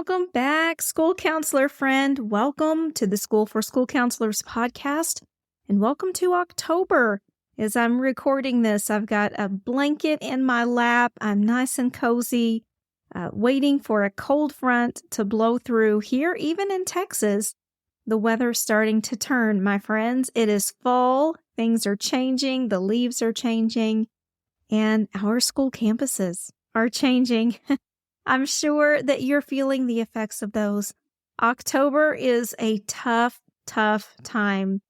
Welcome back, school counselor friend. Welcome to the School for School Counselors podcast, and welcome to October. As I'm recording this, I've got a blanket in my lap. I'm nice and cozy, waiting for a cold front to blow through here, even in Texas. The weather's starting to turn, my friends. It is fall. Things are changing. The leaves are changing, and our school campuses are changing. I'm sure that you're feeling the effects of those. October is a tough time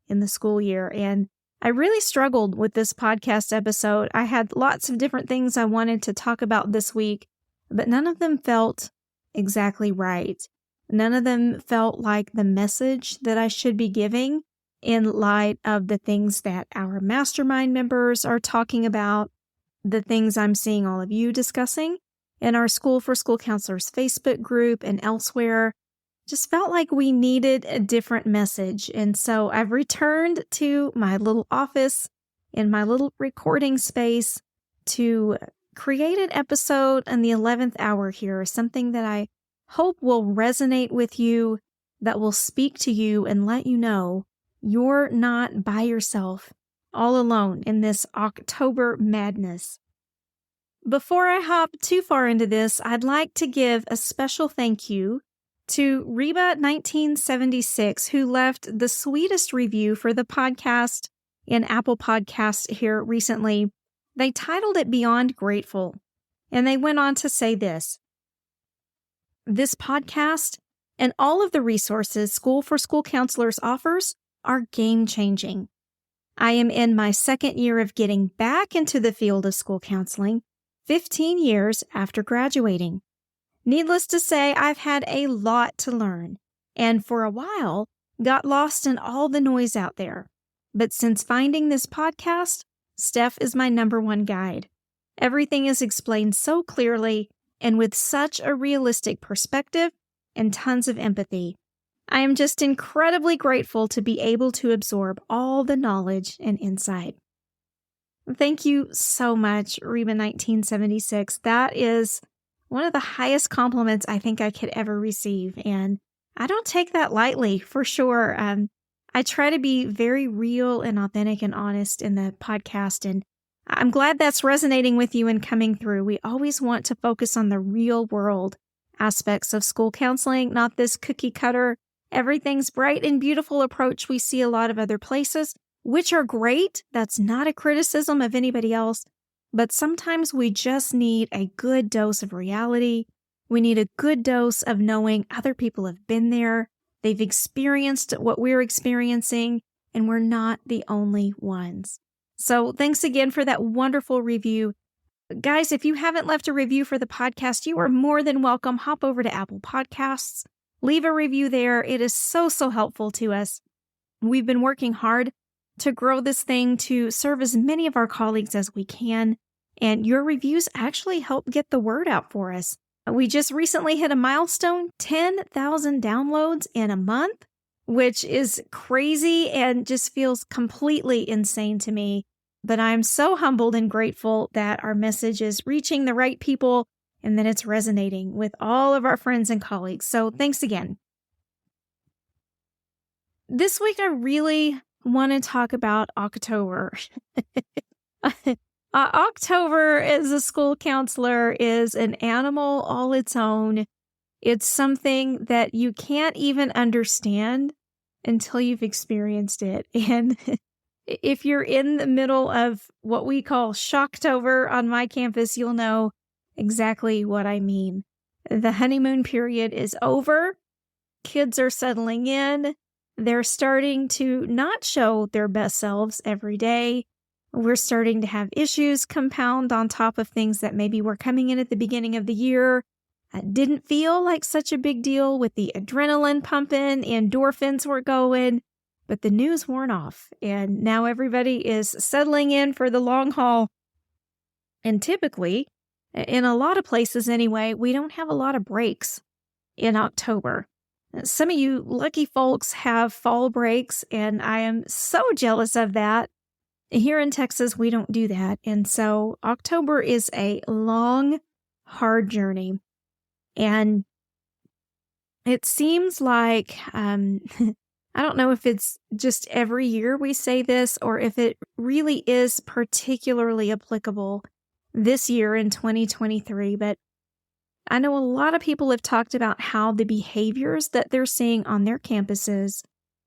in the school year, and I really struggled with this podcast episode. I had lots of different things I wanted to talk about this week, but none of them felt exactly right. None of them felt like the message that I should be giving in light of the things that our mastermind members are talking about, the things I'm seeing all of you discussing in our School for School Counselors Facebook group and elsewhere. Just felt like we needed a different message. And so I've returned to my little office in my little recording space to create an episode in the 11th hour here, something that I hope will resonate with you, that will speak to you and let you know you're not by yourself, all alone in this October madness. Before I hop too far into this, I'd like to give a special thank you to Reba1976, who left the sweetest review for the podcast in Apple Podcasts here recently. They titled it Beyond Grateful, and they went on to say this: "This podcast and all of the resources School for School Counselors offers are game-changing. I am in my second year of getting back into the field of school counseling, 15 years after graduating. Needless to say, I've had a lot to learn, and for a while, got lost in all the noise out there. But since finding this podcast, Steph is my number one guide. Everything is explained so clearly and with such a realistic perspective and tons of empathy. I am just incredibly grateful to be able to absorb all the knowledge and insight." Thank you so much, Reba1976. That is one of the highest compliments I think I could ever receive, and I don't take that lightly, for sure. I try to be very real and authentic and honest in the podcast, and I'm glad that's resonating with you and coming through. We always want to focus on the real world aspects of school counseling, not this cookie cutter, everything's bright and beautiful approach we see a lot of other places, which are great. That's not a criticism of anybody else, but sometimes we just need a good dose of reality. We need a good dose of knowing other people have been there, they've experienced what we're experiencing, and we're not the only ones. So thanks again for that wonderful review. Guys, if you haven't left a review for the podcast, you are more than welcome. Hop over to Apple Podcasts, leave a review there. It is so helpful to us. We've been working hard to grow this thing to serve as many of our colleagues as we can, and your reviews actually help get the word out for us. We just recently hit a milestone, 10,000 downloads in a month, which is crazy and just feels completely insane to me. But I'm so humbled and grateful that our message is reaching the right people and that it's resonating with all of our friends and colleagues. So thanks again. This week, I really want to talk about October. October as a school counselor is an animal all its own. It's something that you can't even understand until you've experienced it. And if you're in the middle of what we call Shocktober on my campus, you'll know exactly what I mean. The honeymoon period is over. Kids are settling in. They're starting to not show their best selves every day. We're starting to have issues compound on top of things that maybe were coming in at the beginning of the year. Didn't feel like such a big deal with the adrenaline pumping, endorphins were going, but the news worn off. And now everybody is settling in for the long haul. And typically, in a lot of places anyway, we don't have a lot of breaks in October. Some of you lucky folks have fall breaks, and I am so jealous of that. Here in Texas, we don't do that. And so October is a long, hard journey. And It seems like, I don't know if it's just every year we say this or if it really is particularly applicable this year in 2023, but I know a lot of people have talked about how the behaviors that they're seeing on their campuses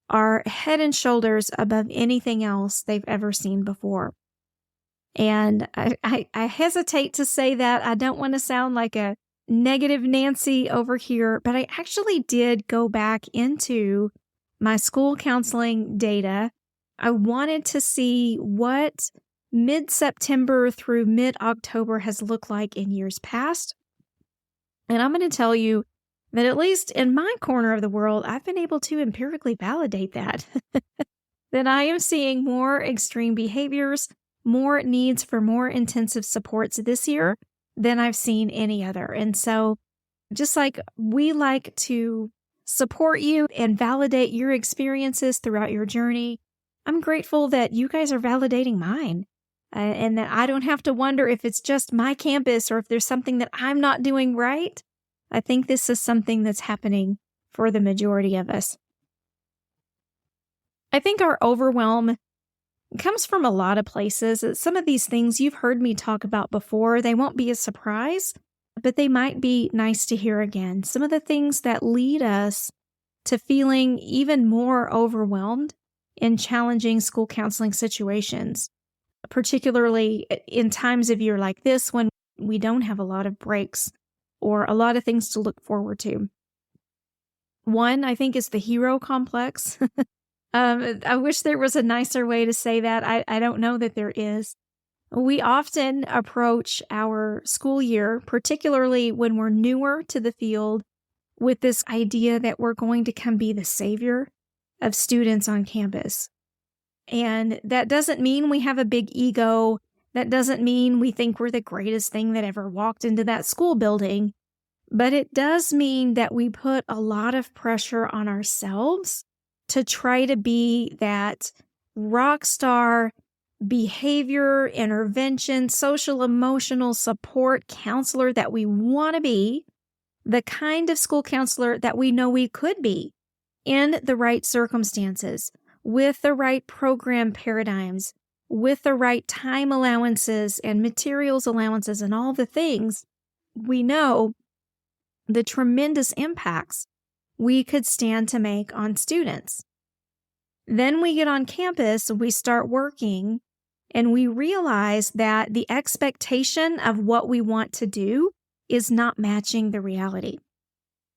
are head and shoulders above anything else they've ever seen before. And I hesitate to say that. I don't want to sound like a negative Nancy over here, but I actually did go back into my school counseling data. I wanted to see what mid-September through mid-October has looked like in years past. And I'm going to tell you that at least in my corner of the world, I've been able to empirically validate that. That I am seeing more extreme behaviors, more needs for more intensive supports this year than I've seen any other. And so just like we like to support you and validate your experiences throughout your journey, I'm grateful that you guys are validating mine. And that I don't have to wonder if it's just my campus or if there's something that I'm not doing right. I think this is something that's happening for the majority of us. I think our overwhelm comes from a lot of places. Some of these things you've heard me talk about before. They won't be a surprise, but they might be nice to hear again. Some of the things that lead us to feeling even more overwhelmed in challenging school counseling situations, particularly in times of year like this when we don't have a lot of breaks or a lot of things to look forward to. One, I think, is the hero complex. I wish there was a nicer way to say that. I don't know that there is. We often approach our school year, particularly when we're newer to the field, with this idea that we're going to come be the savior of students on campus. And that doesn't mean we have a big ego. That doesn't mean we think we're the greatest thing that ever walked into that school building. But it does mean that we put a lot of pressure on ourselves to try to be that rock star behavior, intervention, social emotional support counselor that we want to be, the kind of school counselor that we know we could be in the right circumstances, with the right program paradigms, with the right time allowances and materials allowances and all the things. We know the tremendous impacts we could stand to make on students. Then we get on campus, we start working, and we realize that the expectation of what we want to do is not matching the reality,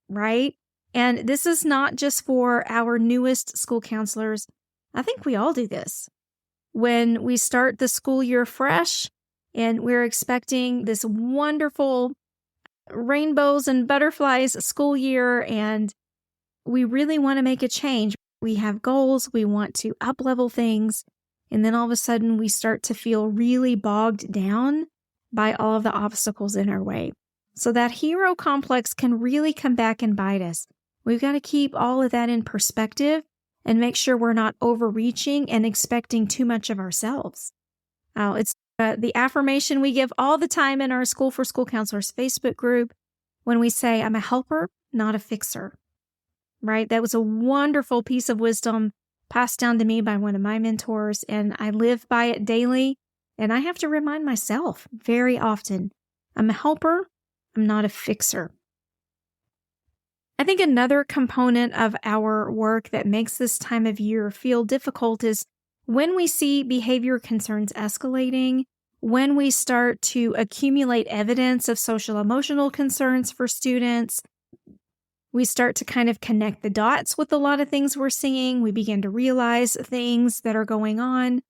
right? And this is not just for our newest school counselors. I think we all do this. When we start the school year fresh and we're expecting this wonderful rainbows and butterflies school year, and we really want to make a change. We have goals, we want to up-level things, and then all of a sudden we start to feel really bogged down by all of the obstacles in our way. So that hero complex can really come back and bite us. We've got to keep all of that in perspective and make sure we're not overreaching and expecting too much of ourselves. It's the affirmation we give all the time in our School for School Counselors Facebook group when we say, I'm a helper, not a fixer, right? That was a wonderful piece of wisdom passed down to me by one of my mentors, and I live by it daily, and I have to remind myself very often, I'm a helper, I'm not a fixer. I think another component of our work that makes this time of year feel difficult is when we see behavior concerns escalating, when we start to accumulate evidence of social emotional concerns for students, we start to kind of connect the dots with a lot of things we're seeing. We begin to realize things that are going on.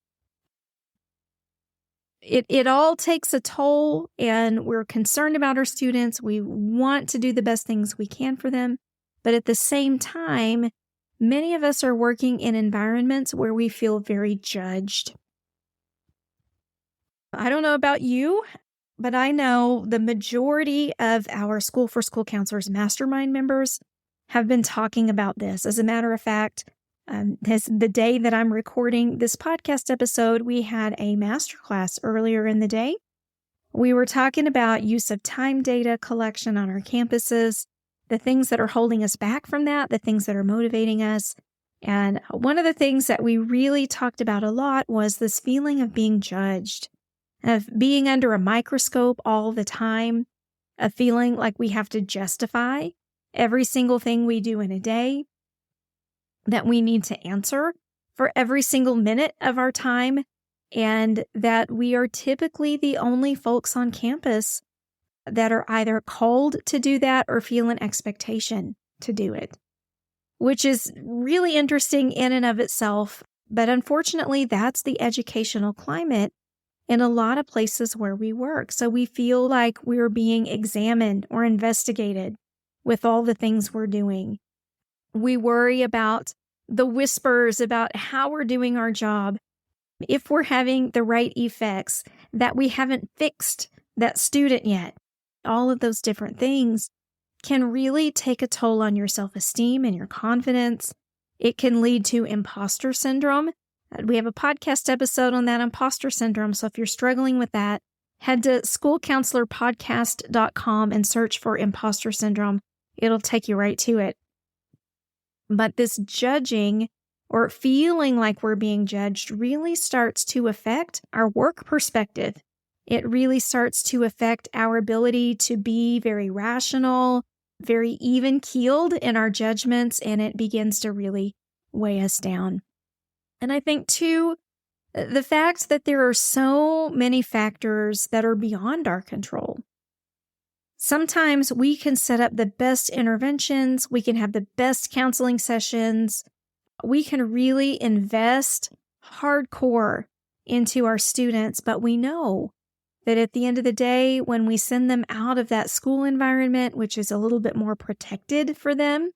It all takes a toll, and we're concerned about our students. We want to do the best things we can for them. But at the same time, many of us are working in environments where we feel very judged. I don't know about you, but I know the majority of our School for School Counselors mastermind members have been talking about this. As a matter of fact, the day that I'm recording this podcast episode, we had a masterclass earlier in the day. We were talking about use of time data collection on our campuses, the things that are holding us back from that, the things that are motivating us. And one of the things that we really talked about a lot was this feeling of being judged, of being under a microscope all the time, of feeling like we have to justify every single thing we do in a day, that we need to answer for every single minute of our time, and that we are typically the only folks on campus that are either called to do that or feel an expectation to do it, which is really interesting in and of itself. But unfortunately, that's the educational climate in a lot of places where we work. So we feel like we're being examined or investigated with all the things we're doing. We worry about the whispers about how we're doing our job, if we're having the right effects, that we haven't fixed that student yet. All of those different things can really take a toll on your self-esteem and your confidence. It can lead to imposter syndrome. We have a podcast episode on that, imposter syndrome. So if you're struggling with that, head to schoolcounselorpodcast.com and search for imposter syndrome. It'll take you right to it. But this judging or feeling like we're being judged really starts to affect our work perspective. It really starts to affect our ability to be very rational, very even-keeled in our judgments, and it begins to really weigh us down. And I think, too, the fact that there are so many factors that are beyond our control. Sometimes we can set up the best interventions, we can have the best counseling sessions, we can really invest hardcore into our students, but we know that at the end of the day, when we send them out of that school environment, which is a little bit more protected for them,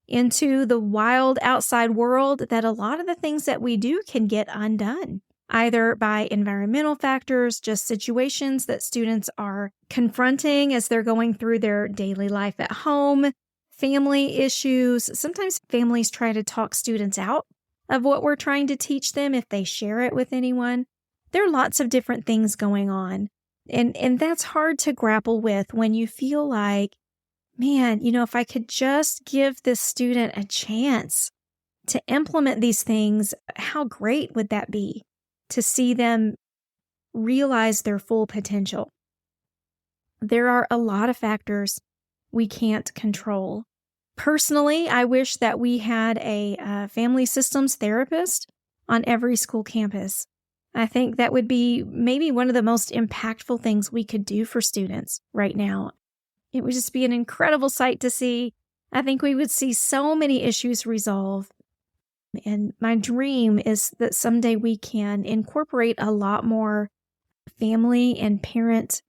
into the wild outside world, that a lot of the things that we do can get undone, either by environmental factors, just situations that students are confronting as they're going through their daily life at home, family issues. Sometimes families try to talk students out of what we're trying to teach them if they share it with anyone. There are lots of different things going on. And that's hard to grapple with when you feel like, man, if I could just give this student a chance to implement these things, how great would that be to see them realize their full potential? There are a lot of factors we can't control. Personally, I wish that we had a family systems therapist on every school campus. I think that would be maybe one of the most impactful things we could do for students right now. It would just be an incredible sight to see. I think we would see so many issues resolve. And my dream is that someday we can incorporate a lot more family and parent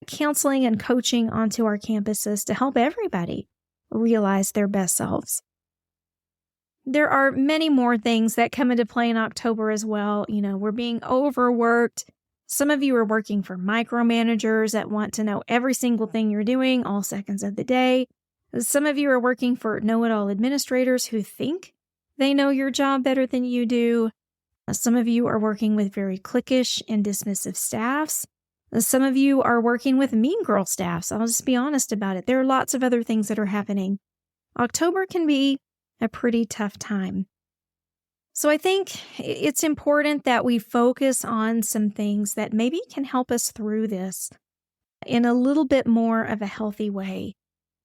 counseling and coaching onto our campuses to help everybody realize their best selves. There are many more things that come into play in October as well. We're being overworked. Some of you are working for micromanagers that want to know every single thing you're doing all seconds of the day. Some of you are working for know-it-all administrators who think they know your job better than you do. Some of you are working with very cliquish and dismissive staffs. Some of you are working with mean girl staffs. I'll just be honest about it. There are lots of other things that are happening. October can be a pretty tough time. So I think it's important that we focus on some things that maybe can help us through this in a little bit more of a healthy way.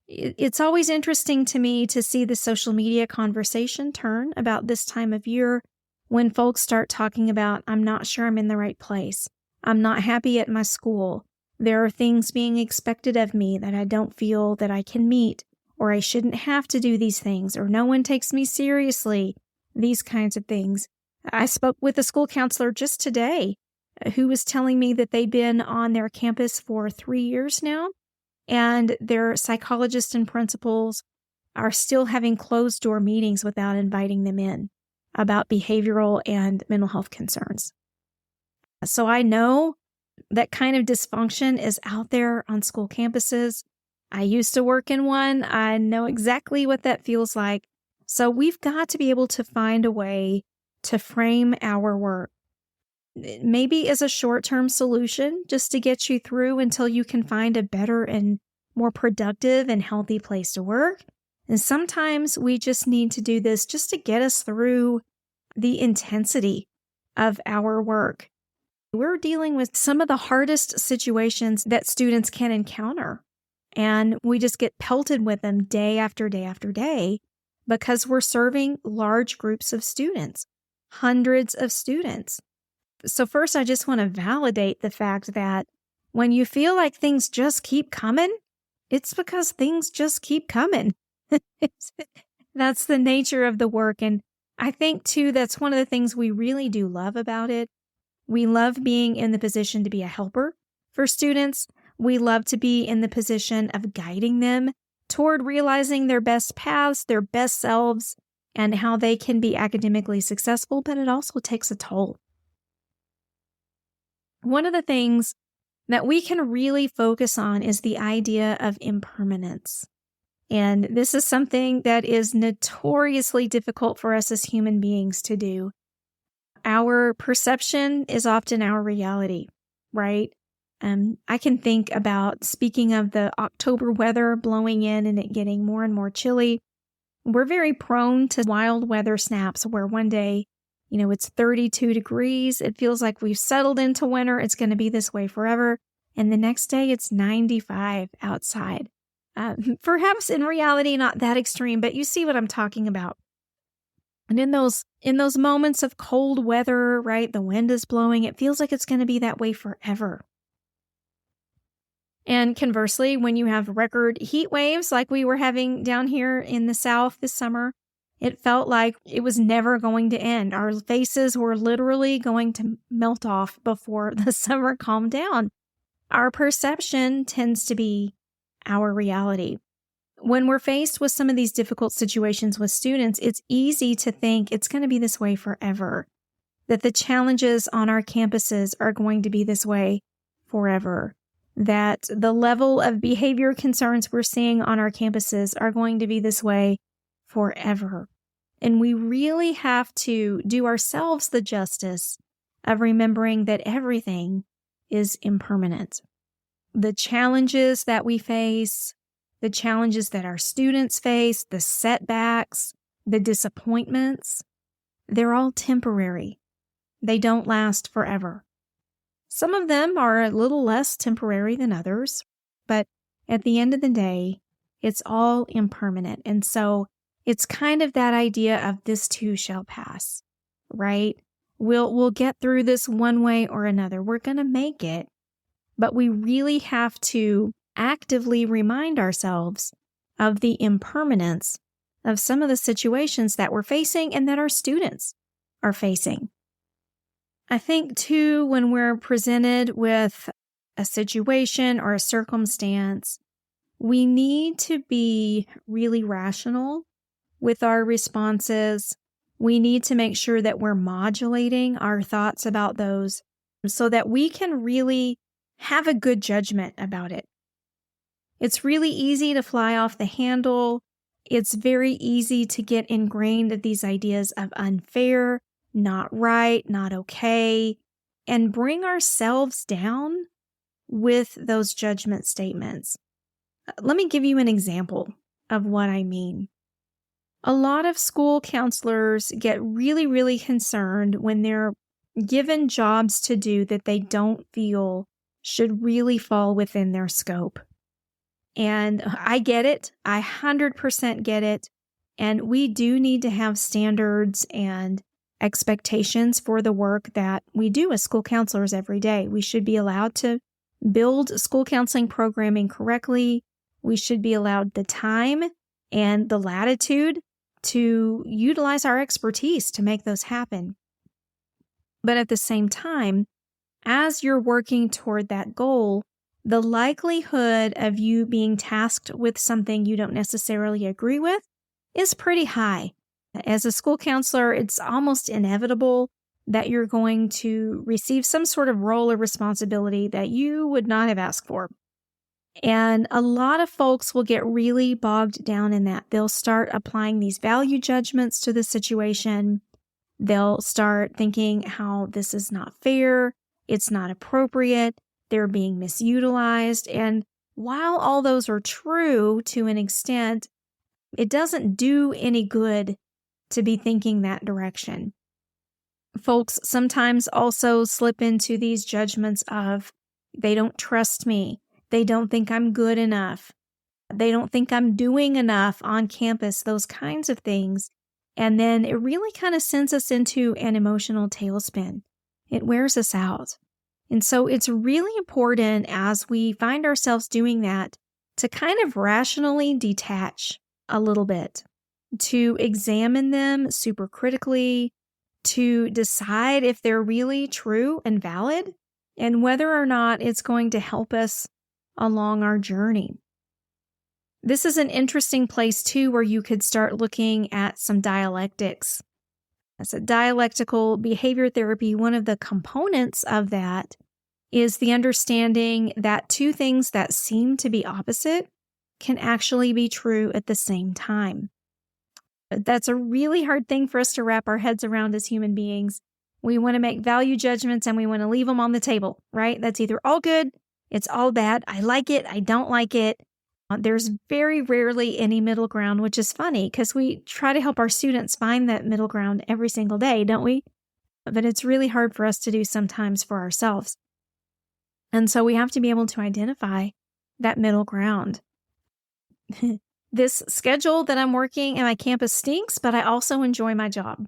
It's always interesting to me to see the social media conversation turn about this time of year when folks start talking about, I'm not sure I'm in the right place. I'm not happy at my school. There are things being expected of me that I don't feel that I can meet, or I shouldn't have to do these things, or no one takes me seriously. These kinds of things. I spoke with a school counselor just today who was telling me that they've been on their campus for 3 years now, and their psychologists and principals are still having closed door meetings without inviting them in about behavioral and mental health concerns. So I know that kind of dysfunction is out there on school campuses. I used to work in one. I know exactly what that feels like. So we've got to be able to find a way to frame our work, maybe as a short-term solution, just to get you through until you can find a better and more productive and healthy place to work. And sometimes we just need to do this just to get us through the intensity of our work. We're dealing with some of the hardest situations that students can encounter. And we just get pelted with them day after day after day because we're serving large groups of students, hundreds of students. So first, I just want to validate the fact that when you feel like things just keep coming, it's because things just keep coming. That's the nature of the work. And I think, too, that's one of the things we really do love about it. We love being in the position to be a helper for students. We love to be in the position of guiding them toward realizing their best paths, their best selves, and how they can be academically successful, but it also takes a toll. One of the things that we can really focus on is the idea of impermanence. And this is something that is notoriously difficult for us as human beings to do. Our perception is often our reality, right? I can think about, speaking of the October weather blowing in and it getting more and more chilly, we're very prone to wild weather snaps where one day, it's 32 degrees. It feels like we've settled into winter. It's going to be this way forever. And the next day it's 95 outside. Perhaps in reality, not that extreme, but you see what I'm talking about. And in those moments of cold weather, right, the wind is blowing, it feels like it's going to be that way forever. And conversely, when you have record heat waves like we were having down here in the South this summer, it felt like it was never going to end. Our faces were literally going to melt off before the summer calmed down. Our perception tends to be our reality. When we're faced with some of these difficult situations with students, it's easy to think it's going to be this way forever, that the challenges on our campuses are going to be this way forever, that the level of behavior concerns we're seeing on our campuses are going to be this way forever. And we really have to do ourselves the justice of remembering that everything is impermanent. The challenges that we face, the challenges that our students face, the setbacks, the disappointments, they're all temporary. They don't last forever. Some of them are a little less temporary than others, but at the end of the day, it's all impermanent. And so it's kind of that idea of this too shall pass, right? We'll get through this one way or another. We're going to make it, but we really have to actively remind ourselves of the impermanence of some of the situations that we're facing and that our students are facing. I think, too, when we're presented with a situation or a circumstance, we need to be really rational with our responses. We need to make sure that we're modulating our thoughts about those so that we can really have a good judgment about it. It's really easy to fly off the handle. It's very easy to get ingrained at these ideas of unfair, not right, not okay, and bring ourselves down with those judgment statements. Let me give you an example of what I mean. A lot of school counselors get really, really concerned when they're given jobs to do that they don't feel should really fall within their scope. And I get it. I 100% get it. And we do need to have standards and expectations for the work that we do as school counselors every day. We should be allowed to build school counseling programming correctly. We should be allowed the time and the latitude to utilize our expertise to make those happen. But at the same time, as you're working toward that goal, the likelihood of you being tasked with something you don't necessarily agree with is pretty high. As a school counselor, it's almost inevitable that you're going to receive some sort of role or responsibility that you would not have asked for. And a lot of folks will get really bogged down in that. They'll start applying these value judgments to the situation. They'll start thinking how this is not fair, it's not appropriate, they're being misutilized. And while all those are true to an extent, it doesn't do any good to be thinking that direction. Folks sometimes also slip into these judgments of, they don't trust me. They don't think I'm good enough. They don't think I'm doing enough on campus, those kinds of things. And then it really kind of sends us into an emotional tailspin. It wears us out. And so it's really important as we find ourselves doing that to kind of rationally detach a little bit, to examine them super critically, to decide if they're really true and valid, and whether or not it's going to help us along our journey. This is an interesting place, too, where you could start looking at some dialectics. As a dialectical behavior therapy, one of the components of that is the understanding that two things that seem to be opposite can actually be true at the same time. That's a really hard thing for us to wrap our heads around as human beings. We want to make value judgments and we want to leave them on the table, right? That's either all good, it's all bad, I like it, I don't like it. There's very rarely any middle ground, which is funny because we try to help our students find that middle ground every single day, don't we? But it's really hard for us to do sometimes for ourselves. And so we have to be able to identify that middle ground. This schedule that I'm working at my campus stinks, but I also enjoy my job.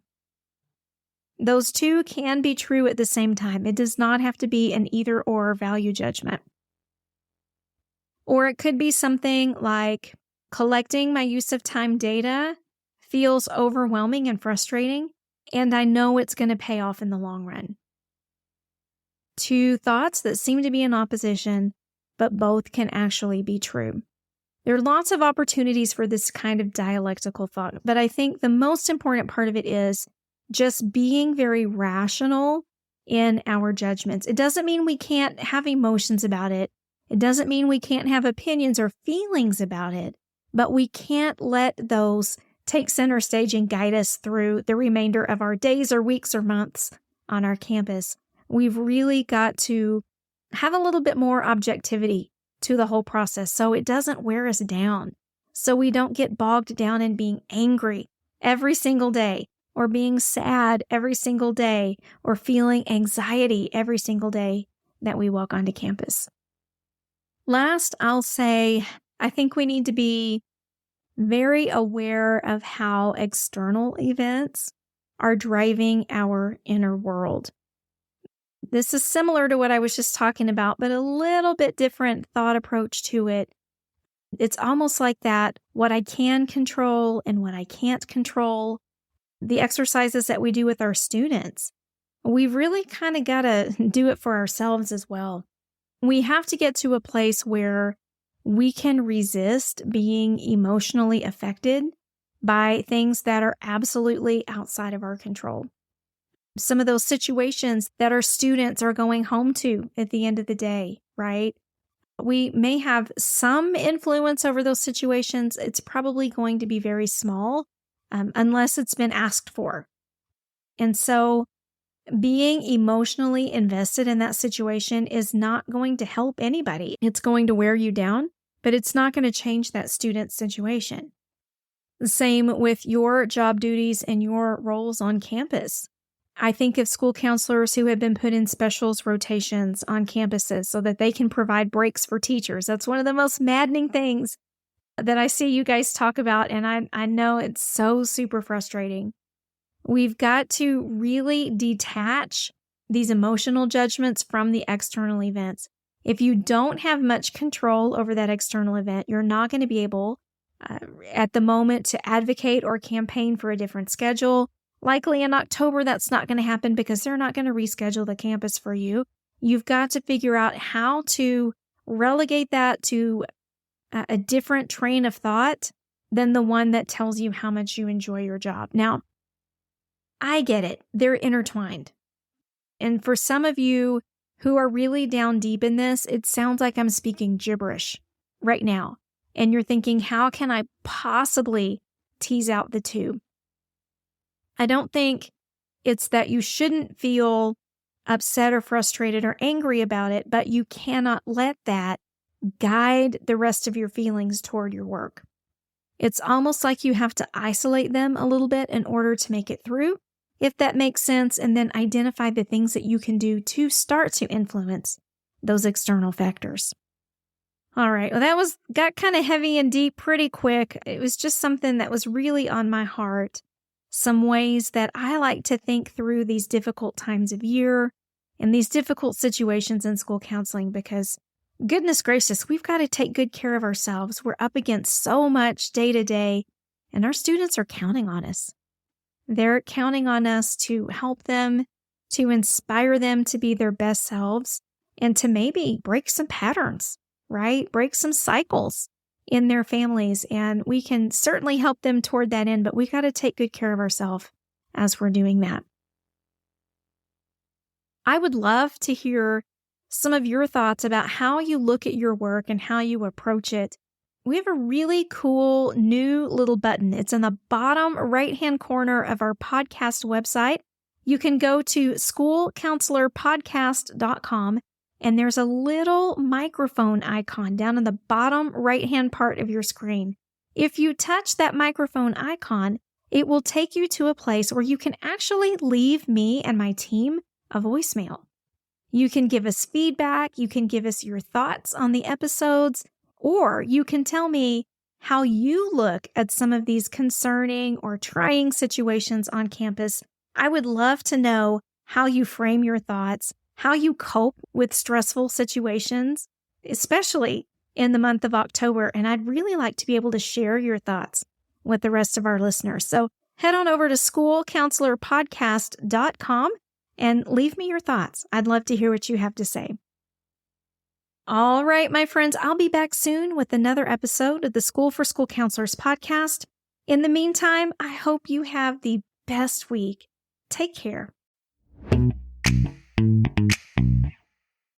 Those two can be true at the same time. It does not have to be an either-or value judgment. Or it could be something like collecting my use of time data feels overwhelming and frustrating, and I know it's going to pay off in the long run. Two thoughts that seem to be in opposition, but both can actually be true. There are lots of opportunities for this kind of dialectical thought, but I think the most important part of it is just being very rational in our judgments. It doesn't mean we can't have emotions about it. It doesn't mean we can't have opinions or feelings about it, but we can't let those take center stage and guide us through the remainder of our days or weeks or months on our campus. We've really got to have a little bit more objectivity to the whole process so it doesn't wear us down, so we don't get bogged down in being angry every single day or being sad every single day or feeling anxiety every single day that we walk onto campus. Last, I'll say, I think we need to be very aware of how external events are driving our inner world. This is similar to what I was just talking about, but a little bit different thought approach to it. It's almost like that, what I can control and what I can't control. The exercises that we do with our students, we've really kind of got to do it for ourselves as well. We have to get to a place where we can resist being emotionally affected by things that are absolutely outside of our control. Some of those situations that our students are going home to at the end of the day, right? We may have some influence over those situations. It's probably going to be very small unless it's been asked for. And so being emotionally invested in that situation is not going to help anybody. It's going to wear you down, but it's not going to change that student's situation. The same with your job duties and your roles on campus. I think of school counselors who have been put in specials rotations on campuses so that they can provide breaks for teachers. That's one of the most maddening things that I see you guys talk about, and I know it's so super frustrating. We've got to really detach these emotional judgments from the external events. If you don't have much control over that external event, you're not going to be able at the moment to advocate or campaign for a different schedule. Likely in October, that's not going to happen because they're not going to reschedule the campus for you. You've got to figure out how to relegate that to a different train of thought than the one that tells you how much you enjoy your job. Now, I get it. They're intertwined. And for some of you who are really down deep in this, it sounds like I'm speaking gibberish right now. And you're thinking, how can I possibly tease out the two? I don't think it's that you shouldn't feel upset or frustrated or angry about it, but you cannot let that guide the rest of your feelings toward your work. It's almost like you have to isolate them a little bit in order to make it through, if that makes sense, and then identify the things that you can do to start to influence those external factors. All right, well, got kind of heavy and deep pretty quick. It was just something that was really on my heart. Some ways that I like to think through these difficult times of year and these difficult situations in school counseling, because goodness gracious, we've got to take good care of ourselves. We're up against so much day to day, and our students are counting on us. They're counting on us to help them, to inspire them to be their best selves, and to maybe break some patterns, right? Break some cycles in their families. And we can certainly help them toward that end, but we got to take good care of ourselves as we're doing that. I would love to hear some of your thoughts about how you look at your work and how you approach it. We have a really cool new little button. It's in the bottom right-hand corner of our podcast website. You can go to schoolcounselorpodcast.com, and there's a little microphone icon down in the bottom right-hand part of your screen. If you touch that microphone icon, it will take you to a place where you can actually leave me and my team a voicemail. You can give us feedback, you can give us your thoughts on the episodes, or you can tell me how you look at some of these concerning or trying situations on campus. I would love to know how you frame your thoughts, how you cope with stressful situations, especially in the month of October. And I'd really like to be able to share your thoughts with the rest of our listeners. So head on over to schoolcounselorpodcast.com and leave me your thoughts. I'd love to hear what you have to say. All right, my friends, I'll be back soon with another episode of the School for School Counselors podcast. In the meantime, I hope you have the best week. Take care.